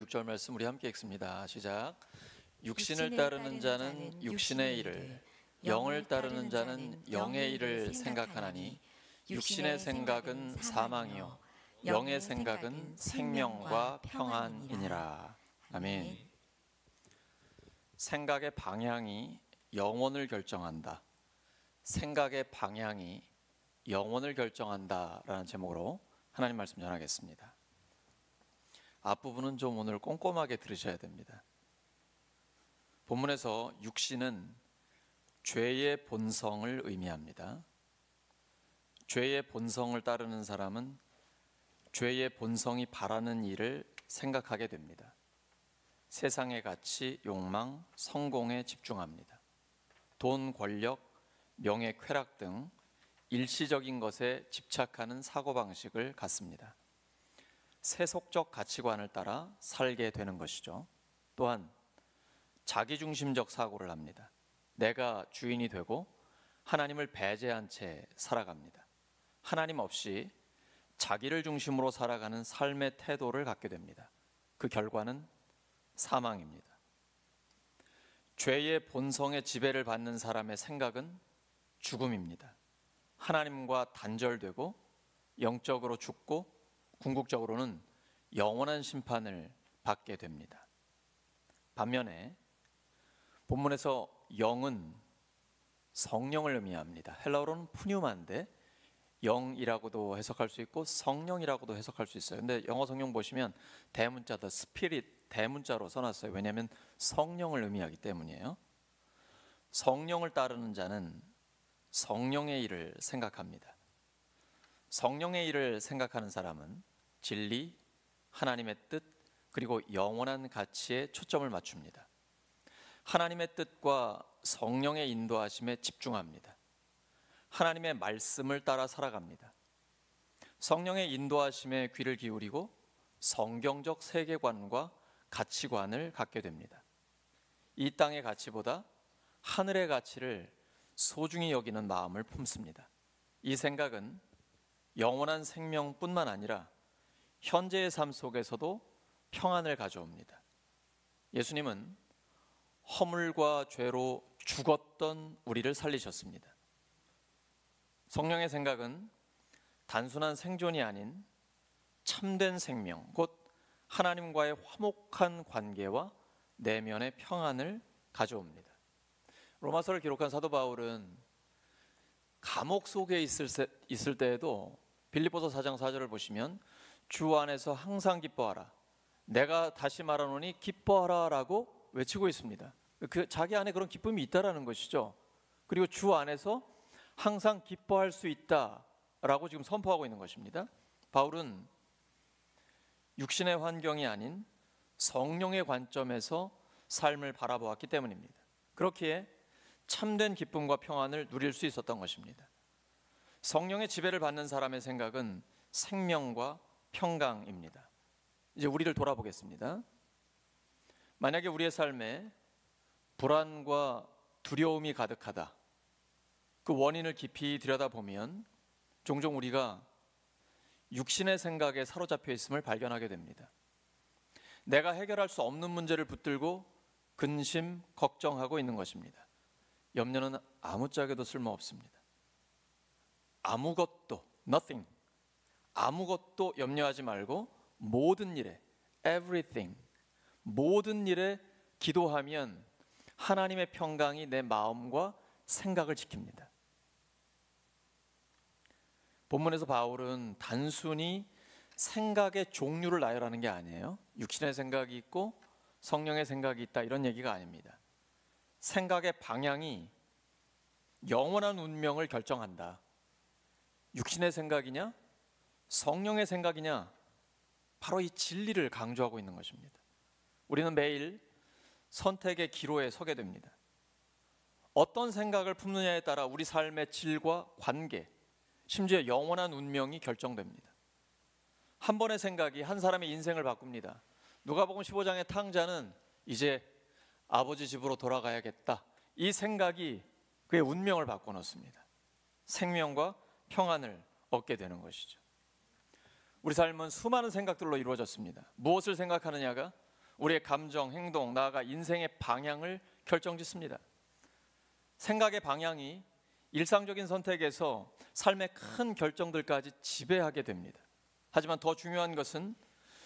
6절 말씀 우리 함께 읽습니다. 시작. 육신을 따르는 자는 육신의 일을, 영을 따르는 자는 영의 일을 생각하나니 육신의 생각은 사망이요 영의 생각은 생명과 평안이니라. 아멘. 생각의 방향이 영혼을 결정한다. 생각의 방향이 영혼을 결정한다라는 제목으로 하나님 말씀 전하겠습니다. 앞부분은 좀 오늘 꼼꼼하게 들으셔야 됩니다. 본문에서 육신은 죄의 본성을 의미합니다. 죄의 본성을 따르는 사람은 죄의 본성이 바라는 일을 생각하게 됩니다. 세상의 가치, 욕망, 성공에 집중합니다. 돈, 권력, 명예, 쾌락 등 일시적인 것에 집착하는 사고방식을 갖습니다. 세속적 가치관을 따라 살게 되는 것이죠. 또한 자기중심적 사고를 합니다. 내가 주인이 되고 하나님을 배제한 채 살아갑니다. 하나님 없이 자기를 중심으로 살아가는 삶의 태도를 갖게 됩니다. 그 결과는 사망입니다. 죄의 본성의 지배를 받는 사람의 생각은 죽음입니다. 하나님과 단절되고 영적으로 죽고 궁극적으로는 영원한 심판을 받게 됩니다. 반면에 본문에서 영은 성령을 의미합니다. 헬라어로는 푸뉴마인데 영이라고도 해석할 수 있고 성령이라고도 해석할 수 있어요. 근데 영어 성경 보시면 대문자 the spirit 대문자로 써놨어요. 왜냐하면 성령을 의미하기 때문이에요. 성령을 따르는 자는 성령의 일을 생각합니다. 성령의 일을 생각하는 사람은 진리, 하나님의 뜻, 그리고 영원한 가치에 초점을 맞춥니다. 하나님의 뜻과 성령의 인도하심에 집중합니다. 하나님의 말씀을 따라 살아갑니다. 성령의 인도하심에 귀를 기울이고 성경적 세계관과 가치관을 갖게 됩니다. 이 땅의 가치보다 하늘의 가치를 소중히 여기는 마음을 품습니다. 이 생각은 영원한 생명뿐만 아니라 현재의 삶 속에서도 평안을 가져옵니다. 예수님은 허물과 죄로 죽었던 우리를 살리셨습니다. 성령의 생각은 단순한 생존이 아닌 참된 생명, 곧 하나님과의 화목한 관계와 내면의 평안을 가져옵니다. 로마서를 기록한 사도 바울은 감옥 속에 있을 때에도 빌립보서 4장 4절을 보시면 주 안에서 항상 기뻐하라, 내가 다시 말하노니 기뻐하라 라고 외치고 있습니다. 자기 안에 그런 기쁨이 있다라는 것이죠. 그리고 주 안에서 항상 기뻐할 수 있다라고 지금 선포하고 있는 것입니다. 바울은 육신의 환경이 아닌 성령의 관점에서 삶을 바라보았기 때문입니다. 그렇기에 참된 기쁨과 평안을 누릴 수 있었던 것입니다. 성령의 지배를 받는 사람의 생각은 생명과 평강입니다. 이제 우리를 돌아보겠습니다. 만약에 우리의 삶에 불안과 두려움이 가득하다, 그 원인을 깊이 들여다보면 종종 우리가 육신의 생각에 사로잡혀 있음을 발견하게 됩니다. 내가 해결할 수 없는 문제를 붙들고 근심, 걱정하고 있는 것입니다. 염려는 아무짝에도 쓸모없습니다. 아무것도, nothing, 아무것도 염려하지 말고 모든 일에, everything, 모든 일에 기도하면 하나님의 평강이 내 마음과 생각을 지킵니다. 본문에서 바울은 단순히 생각의 종류를 나열하는 게 아니에요. 육신의 생각이 있고 성령의 생각이 있다, 이런 얘기가 아닙니다. 생각의 방향이 영원한 운명을 결정한다. 육신의 생각이냐 성령의 생각이냐, 바로 이 진리를 강조하고 있는 것입니다. 우리는 매일 선택의 기로에 서게 됩니다. 어떤 생각을 품느냐에 따라 우리 삶의 질과 관계, 심지어 영원한 운명이 결정됩니다. 한 번의 생각이 한 사람의 인생을 바꿉니다. 누가복음 15장의 탕자는 이제 아버지 집으로 돌아가야겠다, 이 생각이 그의 운명을 바꿔놓습니다. 생명과 평안을 얻게 되는 것이죠. 우리 삶은 수많은 생각들로 이루어졌습니다. 무엇을 생각하느냐가 우리의 감정, 행동, 나아가 인생의 방향을 결정짓습니다. 생각의 방향이 일상적인 선택에서 삶의 큰 결정들까지 지배하게 됩니다. 하지만 더 중요한 것은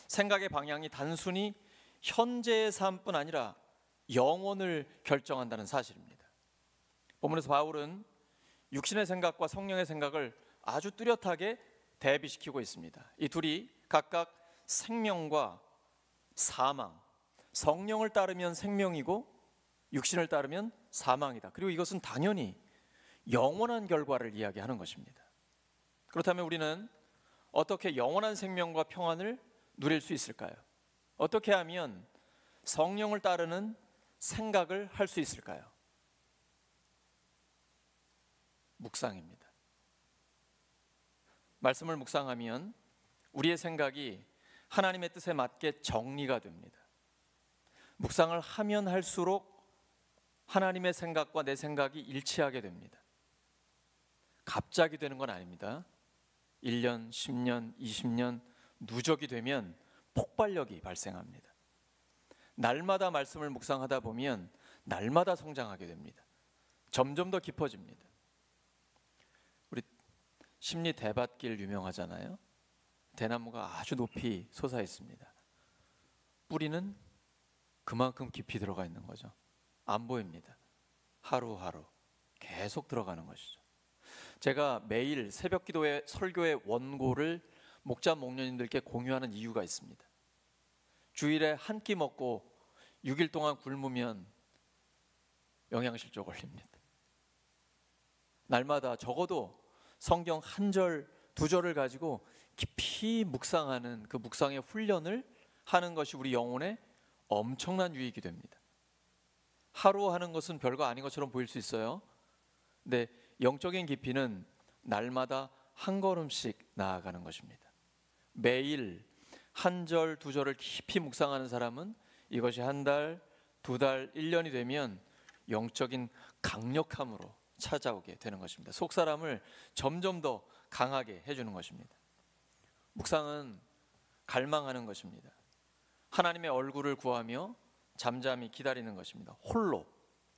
생각의 방향이 단순히 현재의 삶뿐 아니라 영혼을 결정한다는 사실입니다. 본문에서 바울은 육신의 생각과 성령의 생각을 아주 뚜렷하게 대비시키고 있습니다. 이 둘이 각각 생명과 사망, 성령을 따르면 생명이고 육신을 따르면 사망이다. 그리고 이것은 당연히 영원한 결과를 이야기하는 것입니다. 그렇다면 우리는 어떻게 영원한 생명과 평안을 누릴 수 있을까요? 어떻게 하면 성령을 따르는 생각을 할 수 있을까요? 묵상입니다. 말씀을 묵상하면 우리의 생각이 하나님의 뜻에 맞게 정리가 됩니다. 묵상을 하면 할수록 하나님의 생각과 내 생각이 일치하게 됩니다. 갑자기 되는 건 아닙니다. 1년, 10년, 20년 누적이 되면 폭발력이 발생합니다. 날마다 말씀을 묵상하다 보면 날마다 성장하게 됩니다. 점점 더 깊어집니다. 우리 심리 대밭길 유명하잖아요. 대나무가 아주 높이 솟아 있습니다. 뿌리는 그만큼 깊이 들어가 있는 거죠. 안 보입니다. 하루하루 계속 들어가는 것이죠. 제가 매일 새벽 기도회 설교의 원고를 목자 목녀님들께 공유하는 이유가 있습니다. 주일에 한 끼 먹고 6일 동안 굶으면 영양실조 걸립니다. 날마다 적어도 성경 한 절, 두 절을 가지고 깊이 묵상하는 그 묵상의 훈련을 하는 것이 우리 영혼에 엄청난 유익이 됩니다. 하루 하는 것은 별거 아닌 것처럼 보일 수 있어요. 근데 영적인 깊이는 날마다 한 걸음씩 나아가는 것입니다. 매일 한 절, 두 절을 깊이 묵상하는 사람은 이것이 한 달, 두 달, 1년이 되면 영적인 강력함으로 찾아오게 되는 것입니다. 속 사람을 점점 더 강하게 해주는 것입니다. 묵상은 갈망하는 것입니다. 하나님의 얼굴을 구하며 잠잠히 기다리는 것입니다. 홀로,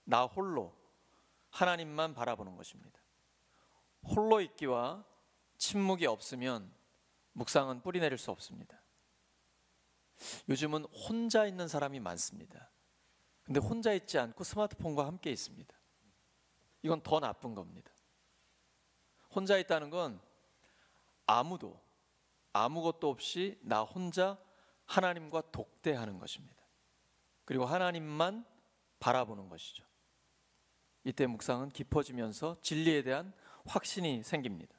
나 홀로 하나님만 바라보는 것입니다. 홀로 있기와 침묵이 없으면 묵상은 뿌리 내릴 수 없습니다. 요즘은 혼자 있는 사람이 많습니다. 근데 혼자 있지 않고 스마트폰과 함께 있습니다. 이건 더 나쁜 겁니다. 혼자 있다는 건 아무것도 없이 나 혼자 하나님과 독대하는 것입니다. 그리고 하나님만 바라보는 것이죠. 이때 묵상은 깊어지면서 진리에 대한 확신이 생깁니다.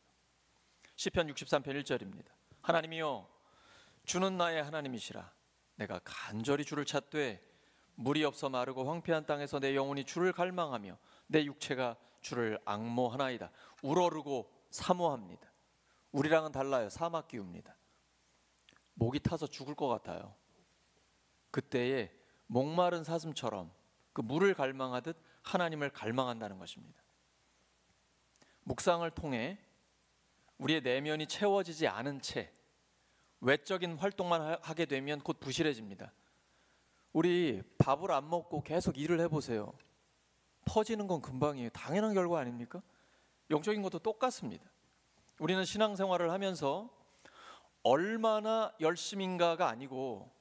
시편 63편 1절입니다. 하나님이여 주는 나의 하나님이시라. 내가 간절히 주를 찾되 물이 없어 마르고 황폐한 땅에서 내 영혼이 주를 갈망하며 내 육체가 주를 앙모하나이다. 우러르고 사모합니다. 우리랑은 달라요. 사막 기후입니다. 목이 타서 죽을 것 같아요. 그때에 목마른 사슴처럼 그 물을 갈망하듯 하나님을 갈망한다는 것입니다. 묵상을 통해 우리의 내면이 채워지지 않은 채 외적인 활동만 하게 되면 곧 부실해집니다. 우리 밥을 안 먹고 계속 일을 해보세요. 터지는 건 금방이에요. 당연한 결과 아닙니까? 영적인 것도 똑같습니다. 우리는 신앙생활을 하면서 얼마나 열심인가가 아니고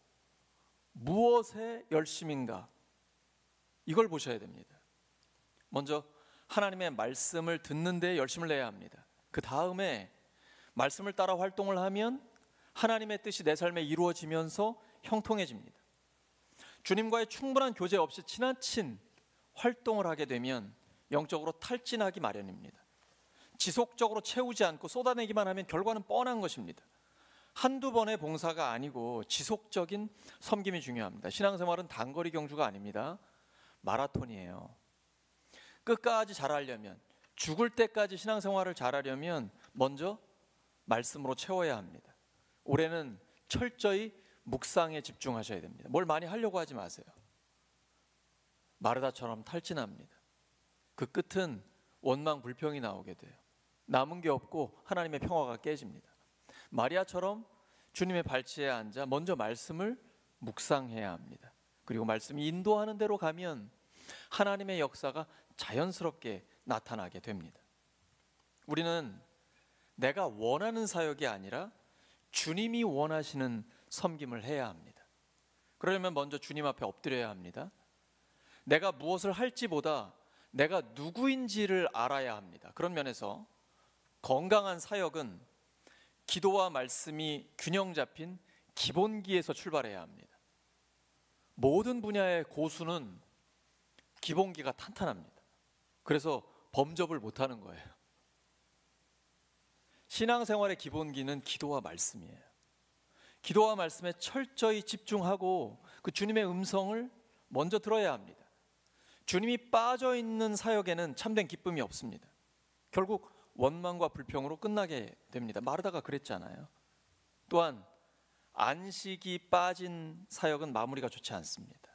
무엇에 열심인가, 이걸 보셔야 됩니다. 먼저 하나님의 말씀을 듣는 데 열심을 내야 합니다. 그 다음에 말씀을 따라 활동을 하면 하나님의 뜻이 내 삶에 이루어지면서 형통해집니다. 주님과의 충분한 교제 없이 지나친 활동을 하게 되면 영적으로 탈진하기 마련입니다. 지속적으로 채우지 않고 쏟아내기만 하면 결과는 뻔한 것입니다. 한두 번의 봉사가 아니고 지속적인 섬김이 중요합니다. 신앙생활은 단거리 경주가 아닙니다. 마라톤이에요. 끝까지 잘하려면, 죽을 때까지 신앙생활을 잘하려면 먼저 말씀으로 채워야 합니다. 올해는 철저히 묵상에 집중하셔야 됩니다. 뭘 많이 하려고 하지 마세요. 마르다처럼 탈진합니다. 그 끝은 원망 불평이 나오게 돼요. 남은 게 없고 하나님의 평화가 깨집니다. 마리아처럼 주님의 발치에 앉아 먼저 말씀을 묵상해야 합니다. 그리고 말씀이 인도하는 대로 가면 하나님의 역사가 자연스럽게 나타나게 됩니다. 우리는 내가 원하는 사역이 아니라 주님이 원하시는 섬김을 해야 합니다. 그러려면 먼저 주님 앞에 엎드려야 합니다. 내가 무엇을 할지보다 내가 누구인지를 알아야 합니다. 그런 면에서 건강한 사역은 기도와 말씀이 균형 잡힌 기본기에서 출발해야 합니다. 모든 분야의 고수는 기본기가 탄탄합니다. 그래서 범접을 못하는 거예요. 신앙생활의 기본기는 기도와 말씀이에요. 기도와 말씀에 철저히 집중하고 그 주님의 음성을 먼저 들어야 합니다. 주님이 빠져 있는 사역에는 참된 기쁨이 없습니다. 결국 원망과 불평으로 끝나게 됩니다. 마르다가 그랬잖아요. 또한 안식이 빠진 사역은 마무리가 좋지 않습니다.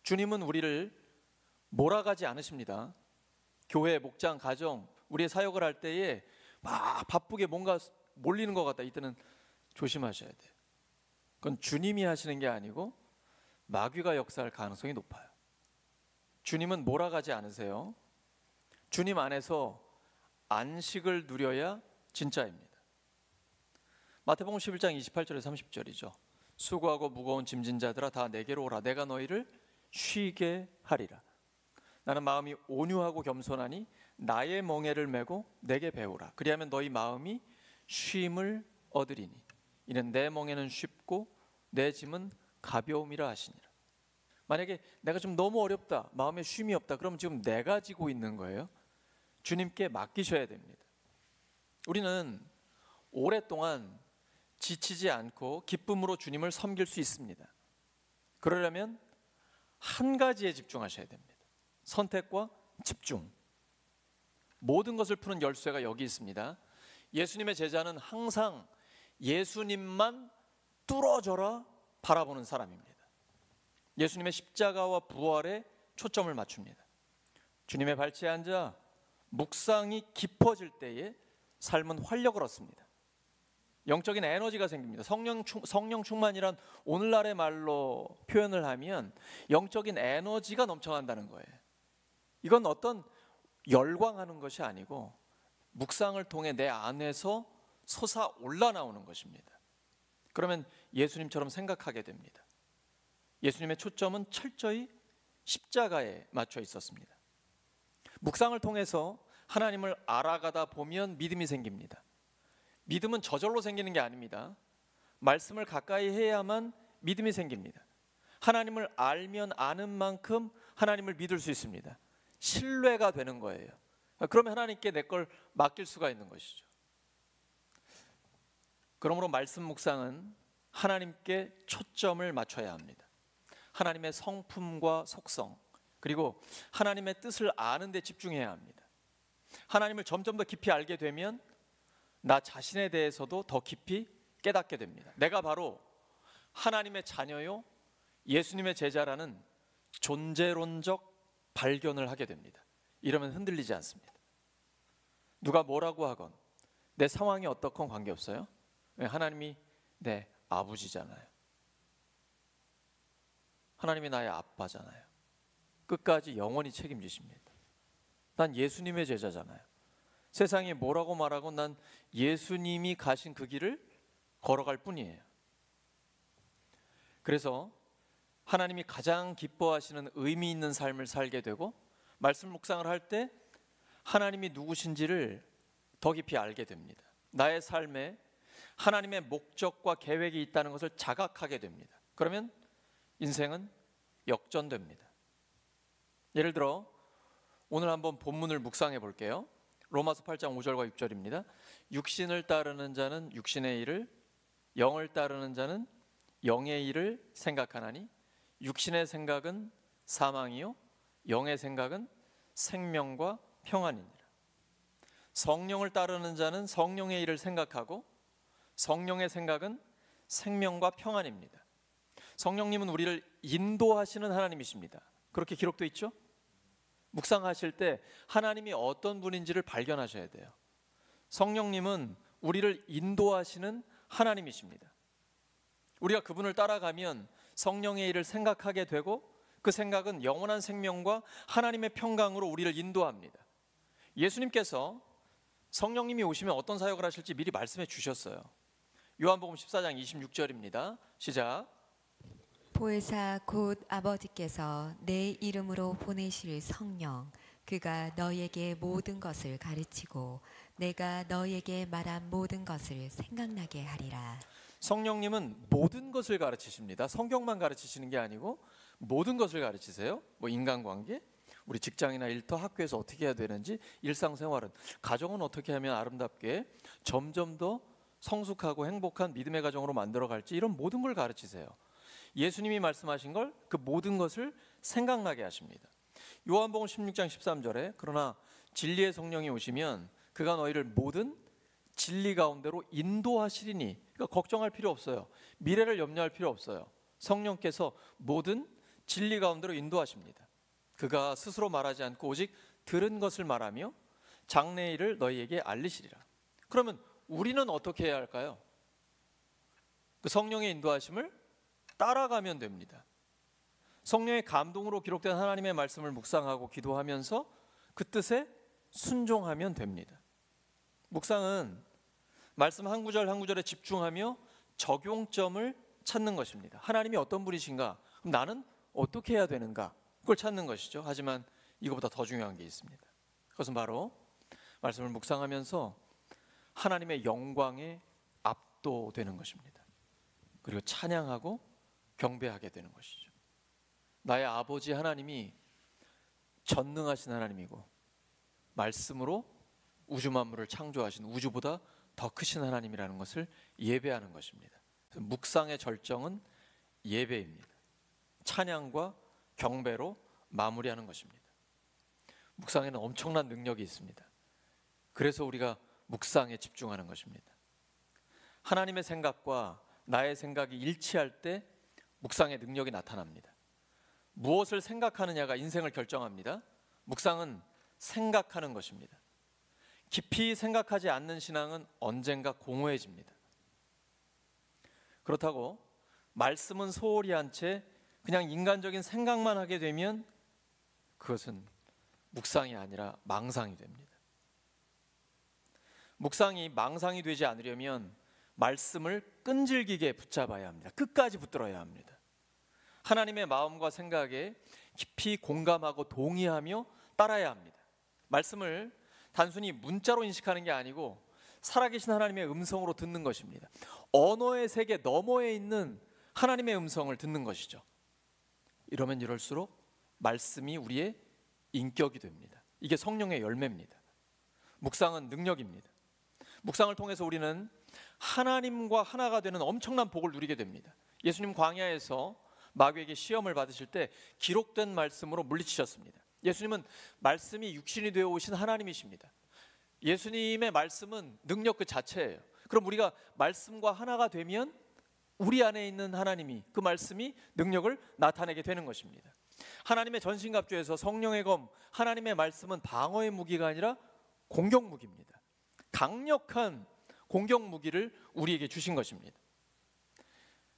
주님은 우리를 몰아가지 않으십니다. 교회, 목장, 가정, 우리의 사역을 할 때에 막 바쁘게 뭔가 몰리는 것 같다. 이때는 조심하셔야 돼요. 그건 주님이 하시는 게 아니고 마귀가 역사할 가능성이 높아요. 주님은 몰아가지 않으세요. 주님 안에서 안식을 누려야 진짜입니다. 마태복음 11장 28절에 30절이죠. 수고하고 무거운 짐진 자들아 다 내게로 오라. 내가 너희를 쉬게 하리라. 나는 마음이 온유하고 겸손하니 나의 멍에를 메고 내게 배우라. 그리하면 너희 마음이 쉼을 얻으리니 이는 내 멍에는 쉽고 내 짐은 가벼움이라 하시니라. 만약에 내가 좀 너무 어렵다, 마음에 쉼이 없다, 그럼 지금 내가 지고 있는 거예요. 주님께 맡기셔야 됩니다. 우리는 오랫동안 지치지 않고 기쁨으로 주님을 섬길 수 있습니다. 그러려면 한 가지에 집중하셔야 됩니다. 선택과 집중. 모든 것을 푸는 열쇠가 여기 있습니다. 예수님의 제자는 항상 예수님만 뚫어져라 바라보는 사람입니다. 예수님의 십자가와 부활에 초점을 맞춥니다. 주님의 발치에 앉아 묵상이 깊어질 때에 삶은 활력을 얻습니다. 영적인 에너지가 생깁니다. 성령 충만이란 오늘날의 말로 표현을 하면 영적인 에너지가 넘쳐난다는 거예요. 이건 어떤 열광하는 것이 아니고 묵상을 통해 내 안에서 솟아올라 나오는 것입니다. 그러면 예수님처럼 생각하게 됩니다. 예수님의 초점은 철저히 십자가에 맞춰 있었습니다. 묵상을 통해서 하나님을 알아가다 보면 믿음이 생깁니다. 믿음은 저절로 생기는 게 아닙니다. 말씀을 가까이 해야만 믿음이 생깁니다. 하나님을 알면 아는 만큼 하나님을 믿을 수 있습니다. 신뢰가 되는 거예요. 그러면 하나님께 내 걸 맡길 수가 있는 것이죠. 그러므로 말씀 묵상은 하나님께 초점을 맞춰야 합니다. 하나님의 성품과 속성, 그리고 하나님의 뜻을 아는 데 집중해야 합니다. 하나님을 점점 더 깊이 알게 되면 나 자신에 대해서도 더 깊이 깨닫게 됩니다. 내가 바로 하나님의 자녀요, 예수님의 제자라는 존재론적 발견을 하게 됩니다. 이러면 흔들리지 않습니다. 누가 뭐라고 하건 내 상황이 어떻건 관계없어요. 하나님이 내 아버지잖아요. 하나님이 나의 아빠잖아요. 끝까지 영원히 책임지십니다. 난 예수님의 제자잖아요. 세상이 뭐라고 말하고 난 예수님이 가신 그 길을 걸어갈 뿐이에요. 그래서 하나님이 가장 기뻐하시는 의미 있는 삶을 살게 되고 말씀 묵상을 할 때 하나님이 누구신지를 더 깊이 알게 됩니다. 나의 삶에 하나님의 목적과 계획이 있다는 것을 자각하게 됩니다. 그러면 인생은 역전됩니다. 예를 들어 오늘 한번 본문을 묵상해 볼게요. 로마서 8장 5절과 6절입니다. 육신을 따르는 자는 육신의 일을, 영을 따르는 자는 영의 일을 생각하나니 육신의 생각은 사망이요 영의 생각은 생명과 평안이니라. 성령을 따르는 자는 성령의 일을 생각하고 성령의 생각은 생명과 평안입니다. 성령님은 우리를 인도하시는 하나님이십니다. 그렇게 기록되어 있죠? 묵상하실 때 하나님이 어떤 분인지를 발견하셔야 돼요. 성령님은 우리를 인도하시는 하나님이십니다. 우리가 그분을 따라가면 성령의 일을 생각하게 되고 그 생각은 영원한 생명과 하나님의 평강으로 우리를 인도합니다. 예수님께서 성령님이 오시면 어떤 사역을 하실지 미리 말씀해 주셨어요. 요한복음 14장 26절입니다. 시작. 보혜사 곧 아버지께서 내 이름으로 보내실 성령 그가 너에게 모든 것을 가르치고 내가 너에게 말한 모든 것을 생각나게 하리라. 성령님은 모든 것을 가르치십니다. 성경만 가르치시는 게 아니고 모든 것을 가르치세요. 뭐 인간관계, 우리 직장이나 일터, 학교에서 어떻게 해야 되는지, 일상생활은, 가정은 어떻게 하면 아름답게 점점 더 성숙하고 행복한 믿음의 가정으로 만들어갈지, 이런 모든 걸 가르치세요. 예수님이 말씀하신 걸, 그 모든 것을 생각나게 하십니다. 요한복음 16장 13절에 그러나 진리의 성령이 오시면 그가 너희를 모든 진리 가운데로 인도하시리니, 그러니까 걱정할 필요 없어요. 미래를 염려할 필요 없어요. 성령께서 모든 진리 가운데로 인도하십니다. 그가 스스로 말하지 않고 오직 들은 것을 말하며 장래의 일을 너희에게 알리시리라. 그러면 우리는 어떻게 해야 할까요? 그 성령의 인도하심을 따라가면 됩니다. 성령의 감동으로 기록된 하나님의 말씀을 묵상하고 기도하면서 그 뜻에 순종하면 됩니다. 묵상은 말씀 한 구절 한 구절에 집중하며 적용점을 찾는 것입니다. 하나님이 어떤 분이신가? 그럼 나는 어떻게 해야 되는가? 그걸 찾는 것이죠. 하지만 이거보다 더 중요한 게 있습니다. 그것은 바로 말씀을 묵상하면서 하나님의 영광에 압도되는 것입니다. 그리고 찬양하고 경배하게 되는 것이죠. 나의 아버지 하나님이 전능하신 하나님이고 말씀으로 우주 만물을 창조하신 우주보다 더 크신 하나님이라는 것을 예배하는 것입니다. 묵상의 절정은 예배입니다. 찬양과 경배로 마무리하는 것입니다. 묵상에는 엄청난 능력이 있습니다. 그래서 우리가 묵상에 집중하는 것입니다. 하나님의 생각과 나의 생각이 일치할 때 묵상의 능력이 나타납니다. 무엇을 생각하느냐가 인생을 결정합니다. 묵상은 생각하는 것입니다. 깊이 생각하지 않는 신앙은 언젠가 공허해집니다. 그렇다고 말씀은 소홀히 한 채 그냥 인간적인 생각만 하게 되면 그것은 묵상이 아니라 망상이 됩니다. 묵상이 망상이 되지 않으려면 말씀을 끈질기게 붙잡아야 합니다. 끝까지 붙들어야 합니다. 하나님의 마음과 생각에 깊이 공감하고 동의하며 따라야 합니다. 말씀을 단순히 문자로 인식하는 게 아니고 살아계신 하나님의 음성으로 듣는 것입니다. 언어의 세계 너머에 있는 하나님의 음성을 듣는 것이죠. 이러면 이럴수록 말씀이 우리의 인격이 됩니다. 이게 성령의 열매입니다. 묵상은 능력입니다. 묵상을 통해서 우리는 하나님과 하나가 되는 엄청난 복을 누리게 됩니다. 예수님 광야에서 마귀에게 시험을 받으실 때 기록된 말씀으로 물리치셨습니다. 예수님은 말씀이 육신이 되어 오신 하나님이십니다. 예수님의 말씀은 능력 그 자체예요. 그럼 우리가 말씀과 하나가 되면 우리 안에 있는 하나님이, 그 말씀이 능력을 나타내게 되는 것입니다. 하나님의 전신갑주에서 성령의 검, 하나님의 말씀은 방어의 무기가 아니라 공격 무기입니다. 강력한 공격 무기를 우리에게 주신 것입니다.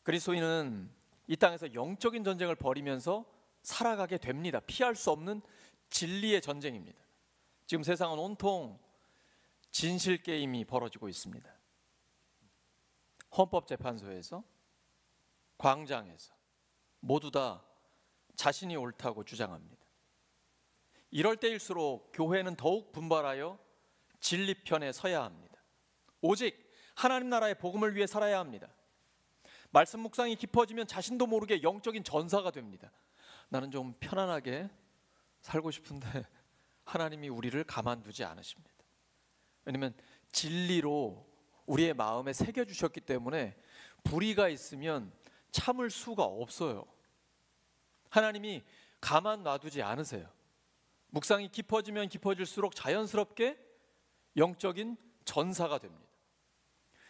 그리스도인은 이 땅에서 영적인 전쟁을 벌이면서 살아가게 됩니다. 피할 수 없는 진리의 전쟁입니다. 지금 세상은 온통 진실 게임이 벌어지고 있습니다. 헌법재판소에서, 광장에서 모두 다 자신이 옳다고 주장합니다. 이럴 때일수록 교회는 더욱 분발하여 진리 편에 서야 합니다. 오직 하나님 나라의 복음을 위해 살아야 합니다. 말씀 묵상이 깊어지면 자신도 모르게 영적인 전사가 됩니다. 나는 좀 편안하게 살고 싶은데 하나님이 우리를 가만두지 않으십니다. 왜냐하면 진리로 우리의 마음에 새겨주셨기 때문에 불의가 있으면 참을 수가 없어요. 하나님이 가만 놔두지 않으세요. 묵상이 깊어지면 깊어질수록 자연스럽게 영적인 전사가 됩니다.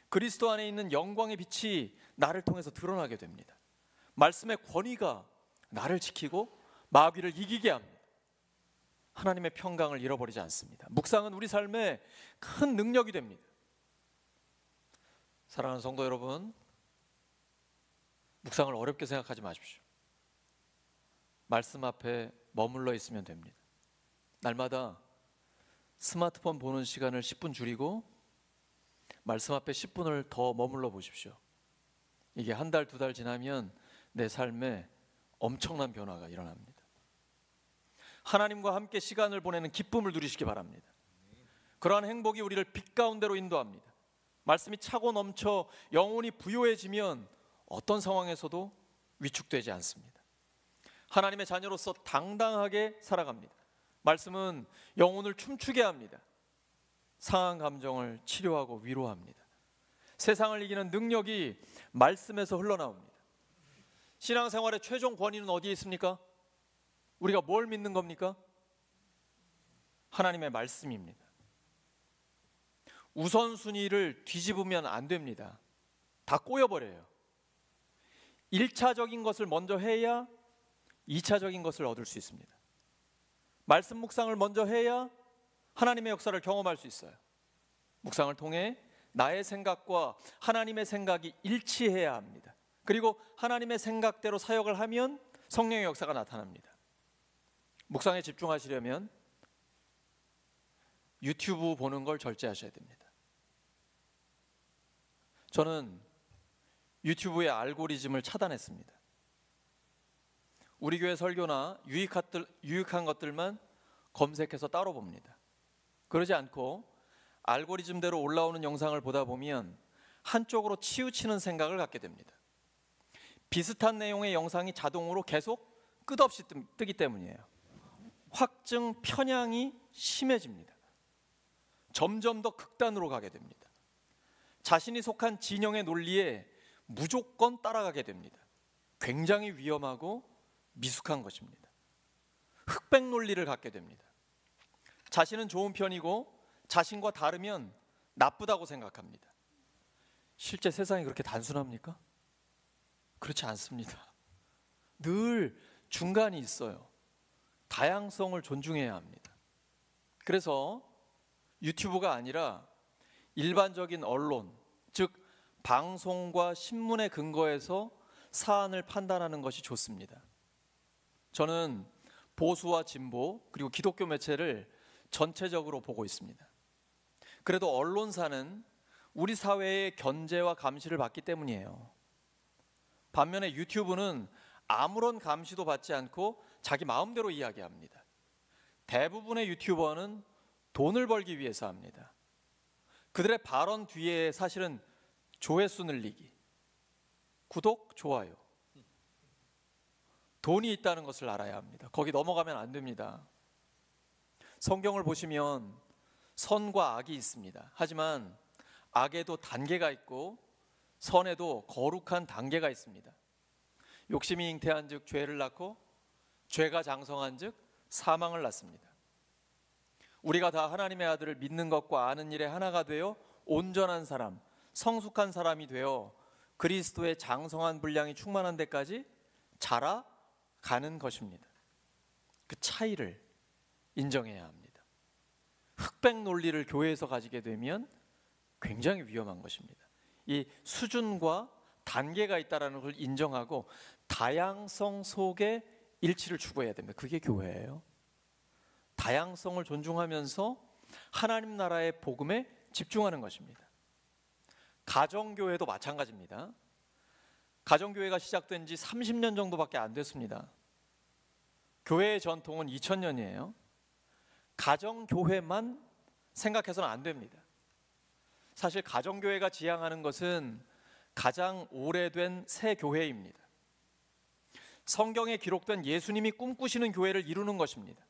그리스도 안에 있는 영광의 빛이 나를 통해서 드러나게 됩니다. 말씀의 권위가 나를 지키고 마귀를 이기게 합니다. 하나님의 평강을 잃어버리지 않습니다. 묵상은 우리 삶에 큰 능력이 됩니다. 사랑하는 성도 여러분, 묵상을 어렵게 생각하지 마십시오. 말씀 앞에 머물러 있으면 됩니다. 날마다 스마트폰 보는 시간을 10분 줄이고 말씀 앞에 10분을 더 머물러 보십시오. 이게 한 달, 두 달 지나면 내 삶에 엄청난 변화가 일어납니다. 하나님과 함께 시간을 보내는 기쁨을 누리시기 바랍니다. 그러한 행복이 우리를 빛 가운데로 인도합니다. 말씀이 차고 넘쳐 영혼이 부요해지면 어떤 상황에서도 위축되지 않습니다. 하나님의 자녀로서 당당하게 살아갑니다. 말씀은 영혼을 춤추게 합니다. 상한 감정을 치료하고 위로합니다. 세상을 이기는 능력이 말씀에서 흘러나옵니다. 신앙생활의 최종 권위는 어디에 있습니까? 우리가 뭘 믿는 겁니까? 하나님의 말씀입니다. 우선순위를 뒤집으면 안 됩니다. 다 꼬여버려요. 1차적인 것을 먼저 해야 2차적인 것을 얻을 수 있습니다. 말씀 묵상을 먼저 해야 하나님의 역사를 경험할 수 있어요. 묵상을 통해 나의 생각과 하나님의 생각이 일치해야 합니다. 그리고 하나님의 생각대로 사역을 하면 성령의 역사가 나타납니다. 묵상에 집중하시려면 유튜브 보는 걸 절제하셔야 됩니다. 저는 유튜브의 알고리즘을 차단했습니다. 우리 교회 설교나 유익한 것들만 검색해서 따로 봅니다. 그러지 않고 알고리즘대로 올라오는 영상을 보다 보면 한쪽으로 치우치는 생각을 갖게 됩니다. 비슷한 내용의 영상이 자동으로 계속 끝없이 뜨기 때문이에요. 확증 편향이 심해집니다. 점점 더 극단으로 가게 됩니다. 자신이 속한 진영의 논리에 무조건 따라가게 됩니다. 굉장히 위험하고 미숙한 것입니다. 흑백 논리를 갖게 됩니다. 자신은 좋은 편이고 자신과 다르면 나쁘다고 생각합니다. 실제 세상이 그렇게 단순합니까? 그렇지 않습니다. 늘 중간이 있어요. 다양성을 존중해야 합니다. 그래서 유튜브가 아니라 일반적인 언론, 즉 방송과 신문에 근거해서 사안을 판단하는 것이 좋습니다. 저는 보수와 진보 그리고 기독교 매체를 전체적으로 보고 있습니다. 그래도 언론사는 우리 사회의 견제와 감시를 받기 때문이에요. 반면에 유튜브는 아무런 감시도 받지 않고 자기 마음대로 이야기합니다. 대부분의 유튜버는 돈을 벌기 위해서 합니다. 그들의 발언 뒤에 사실은 조회수 늘리기, 구독, 좋아요, 돈이 있다는 것을 알아야 합니다. 거기 넘어가면 안 됩니다. 성경을 보시면 선과 악이 있습니다. 하지만 악에도 단계가 있고 선에도 거룩한 단계가 있습니다. 욕심이 잉태한 즉 죄를 낳고 죄가 장성한 즉 사망을 낳습니다. 우리가 다 하나님의 아들을 믿는 것과 아는 일에 하나가 되어 온전한 사람, 성숙한 사람이 되어 그리스도의 장성한 분량이 충만한 데까지 자라가는 것입니다. 그 차이를 인정해야 합니다. 흑백 논리를 교회에서 가지게 되면 굉장히 위험한 것입니다. 이 수준과 단계가 있다는 걸 인정하고 다양성 속에 일치를 추구해야 됩니다. 그게 교회예요. 다양성을 존중하면서 하나님 나라의 복음에 집중하는 것입니다. 가정교회도 마찬가지입니다. 가정교회가 시작된 지 30년 정도밖에 안 됐습니다. 교회의 전통은 2000년이에요. 가정교회만 생각해서는 안 됩니다. 사실 가정교회가 지향하는 것은 가장 오래된 새 교회입니다. 성경에 기록된 예수님이 꿈꾸시는 교회를 이루는 것입니다.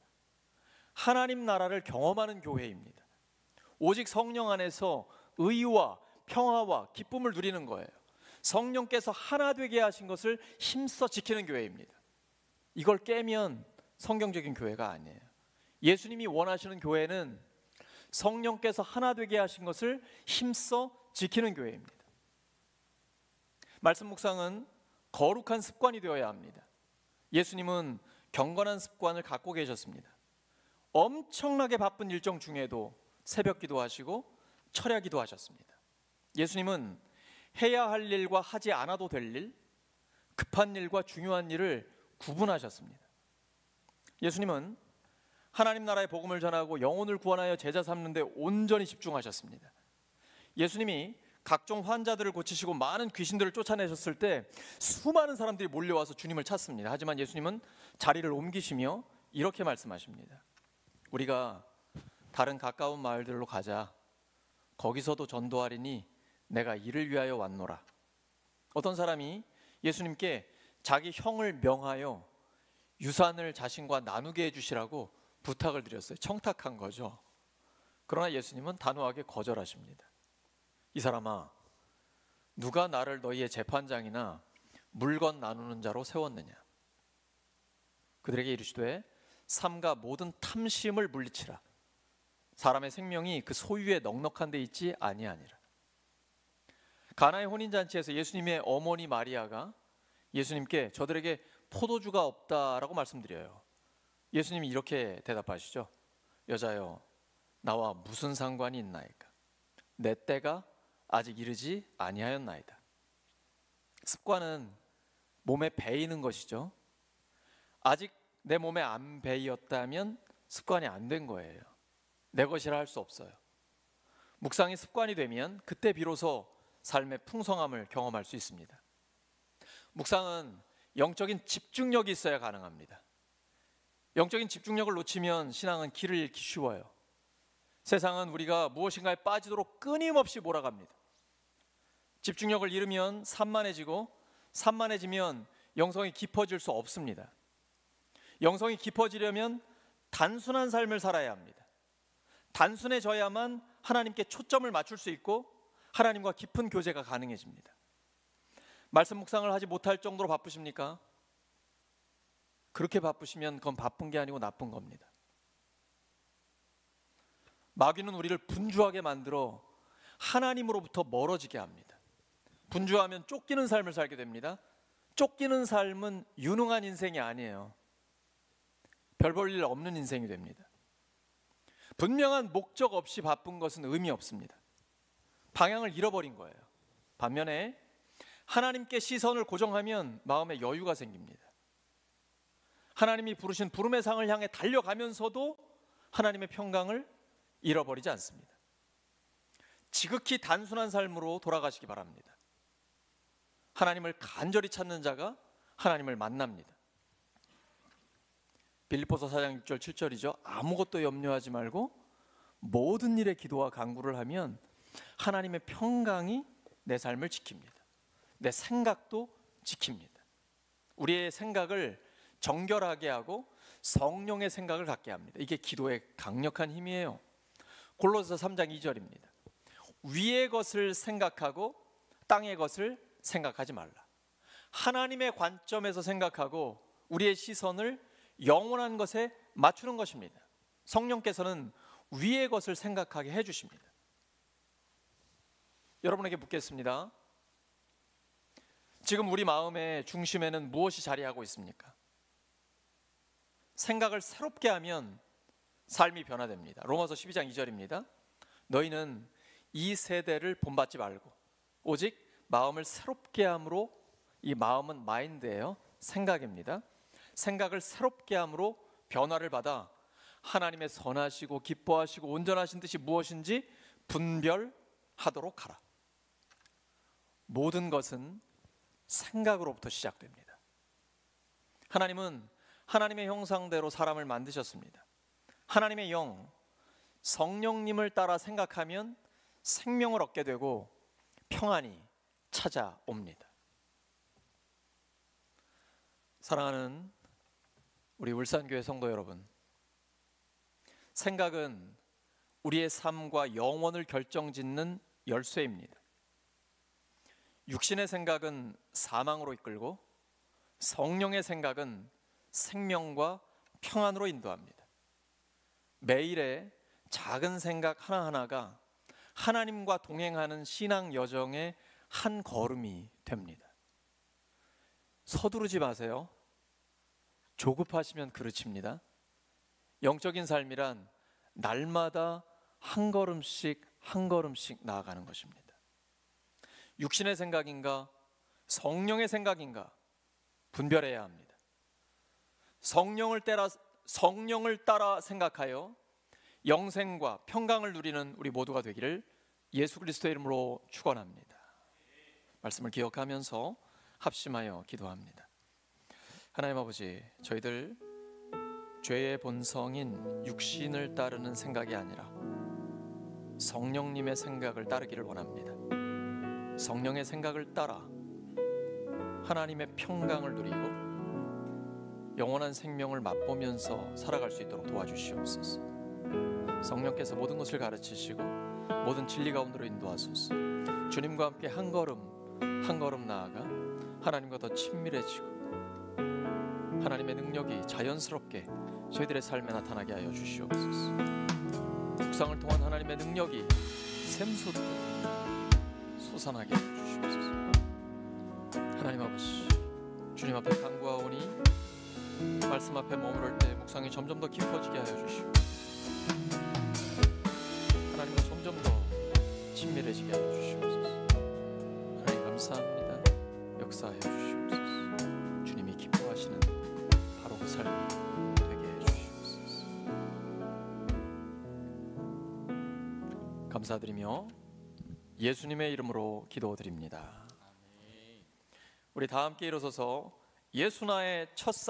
하나님 나라를 경험하는 교회입니다. 오직 성령 안에서 의와 평화와 기쁨을 누리는 거예요. 성령께서 하나 되게 하신 것을 힘써 지키는 교회입니다. 이걸 깨면 성경적인 교회가 아니에요. 예수님이 원하시는 교회는 성령께서 하나 되게 하신 것을 힘써 지키는 교회입니다. 말씀 묵상은 거룩한 습관이 되어야 합니다. 예수님은 경건한 습관을 갖고 계셨습니다. 엄청나게 바쁜 일정 중에도 새벽 기도하시고 철야 기도하셨습니다. 예수님은 해야 할 일과 하지 않아도 될 일, 급한 일과 중요한 일을 구분하셨습니다. 예수님은 하나님 나라의 복음을 전하고 영혼을 구원하여 제자 삼는 데 온전히 집중하셨습니다. 예수님이 각종 환자들을 고치시고 많은 귀신들을 쫓아내셨을 때 수많은 사람들이 몰려와서 주님을 찾습니다. 하지만 예수님은 자리를 옮기시며 이렇게 말씀하십니다. 우리가 다른 가까운 마을들로 가자. 거기서도 전도하리니 내가 이를 위하여 왔노라. 어떤 사람이 예수님께 자기 형을 명하여 유산을 자신과 나누게 해주시라고 부탁을 드렸어요. 청탁한 거죠. 그러나 예수님은 단호하게 거절하십니다. 이 사람아, 누가 나를 너희의 재판장이나 물건 나누는 자로 세웠느냐? 그들에게 이르시되 삼가 모든 탐심을 물리치라. 사람의 생명이 그 소유에 넉넉한 데 있지 아니하니라. 가나의 혼인잔치에서 예수님의 어머니 마리아가 예수님께 저들에게 포도주가 없다라고 말씀드려요. 예수님이 이렇게 대답하시죠. 여자여, 나와 무슨 상관이 있나이까? 내 때가 아직 이르지 아니하였나이다. 습관은 몸에 배이는 것이죠. 아직 내 몸에 안 배이었다면 습관이 안 된 거예요. 내 것이라 할 수 없어요. 묵상이 습관이 되면 그때 비로소 삶의 풍성함을 경험할 수 있습니다. 묵상은 영적인 집중력이 있어야 가능합니다. 영적인 집중력을 놓치면 신앙은 길을 잃기 쉬워요. 세상은 우리가 무엇인가에 빠지도록 끊임없이 몰아갑니다. 집중력을 잃으면 산만해지고 산만해지면 영성이 깊어질 수 없습니다. 영성이 깊어지려면 단순한 삶을 살아야 합니다. 단순해져야만 하나님께 초점을 맞출 수 있고 하나님과 깊은 교제가 가능해집니다. 말씀 묵상을 하지 못할 정도로 바쁘십니까? 그렇게 바쁘시면 그건 바쁜 게 아니고 나쁜 겁니다. 마귀는 우리를 분주하게 만들어 하나님으로부터 멀어지게 합니다. 분주하면 쫓기는 삶을 살게 됩니다. 쫓기는 삶은 유능한 인생이 아니에요. 별 볼 일 없는 인생이 됩니다. 분명한 목적 없이 바쁜 것은 의미 없습니다. 방향을 잃어버린 거예요. 반면에 하나님께 시선을 고정하면 마음에 여유가 생깁니다. 하나님이 부르신 부름의 상을 향해 달려가면서도 하나님의 평강을 잃어버리지 않습니다. 지극히 단순한 삶으로 돌아가시기 바랍니다. 하나님을 간절히 찾는 자가 하나님을 만납니다. 빌립보서 4장 6절 7절이죠. 아무것도 염려하지 말고 모든 일에 기도와 간구를 하면 하나님의 평강이 내 삶을 지킵니다. 내 생각도 지킵니다. 우리의 생각을 정결하게 하고 성령의 생각을 갖게 합니다. 이게 기도의 강력한 힘이에요. 골로새서 3장 2절입니다. 위의 것을 생각하고 땅의 것을 생각하지 말라. 하나님의 관점에서 생각하고 우리의 시선을 영원한 것에 맞추는 것입니다. 성령께서는 위의 것을 생각하게 해주십니다. 여러분에게 묻겠습니다. 지금 우리 마음의 중심에는 무엇이 자리하고 있습니까? 생각을 새롭게 하면 삶이 변화됩니다. 로마서 12장 2절입니다. 너희는 이 세대를 본받지 말고 오직 마음을 새롭게 함으로, 이 마음은 마인드예요. 생각입니다. 생각을 새롭게 함으로 변화를 받아 하나님의 선하시고 기뻐하시고 온전하신 뜻이 무엇인지 분별하도록 하라. 모든 것은 생각으로부터 시작됩니다. 하나님은 하나님의 형상대로 사람을 만드셨습니다. 하나님의 영, 성령님을 따라 생각하면 생명을 얻게 되고 평안이 찾아옵니다. 사랑하는 우리 울산교회 성도 여러분, 생각은 우리의 삶과 영원을 결정짓는 열쇠입니다. 육신의 생각은 사망으로 이끌고 성령의 생각은 생명과 평안으로 인도합니다. 매일의 작은 생각 하나하나가 하나님과 동행하는 신앙 여정의 한 걸음이 됩니다. 서두르지 마세요. 조급하시면 그르칩니다. 영적인 삶이란 날마다 한 걸음씩 한 걸음씩 나아가는 것입니다. 육신의 생각인가 성령의 생각인가 분별해야 합니다. 성령을 따라 생각하여 영생과 평강을 누리는 우리 모두가 되기를 예수 그리스도의 이름으로 축원합니다. 말씀을 기억하면서 합심하여 기도합니다. 하나님 아버지, 저희들 죄의 본성인 육신을 따르는 생각이 아니라 성령님의 생각을 따르기를 원합니다. 성령의 생각을 따라 하나님의 평강을 누리고 영원한 생명을 맛보면서 살아갈 수 있도록 도와주시옵소서. 성령께서 모든 것을 가르치시고 모든 진리 가운데로 인도하소서. 주님과 함께 한 걸음 나아가 하나님과 더 친밀해지고 하나님의 능력이 자연스럽게 저희들의 삶에 나타나게 하여 주시옵소서. 묵상을 통한 하나님의 능력이 샘솟듯 솟아나게 하여 주시옵소서. 하나님 아버지, 주님 앞에 간구하오니 말씀 앞에 머무를 때 묵상이 점점 더 깊어지게 하여 주시고 하나님과 점점 더 친밀해지게 하여 주시옵소서. 하나님 감사합니다. 역사하여 주시옵소서. 주님이 기뻐하시는 바로 그 삶이 되게 해 주시옵소서. 감사드리며 예수님의 이름으로 기도드립니다. 우리 다 함께 일어서서 예수나의 첫사랑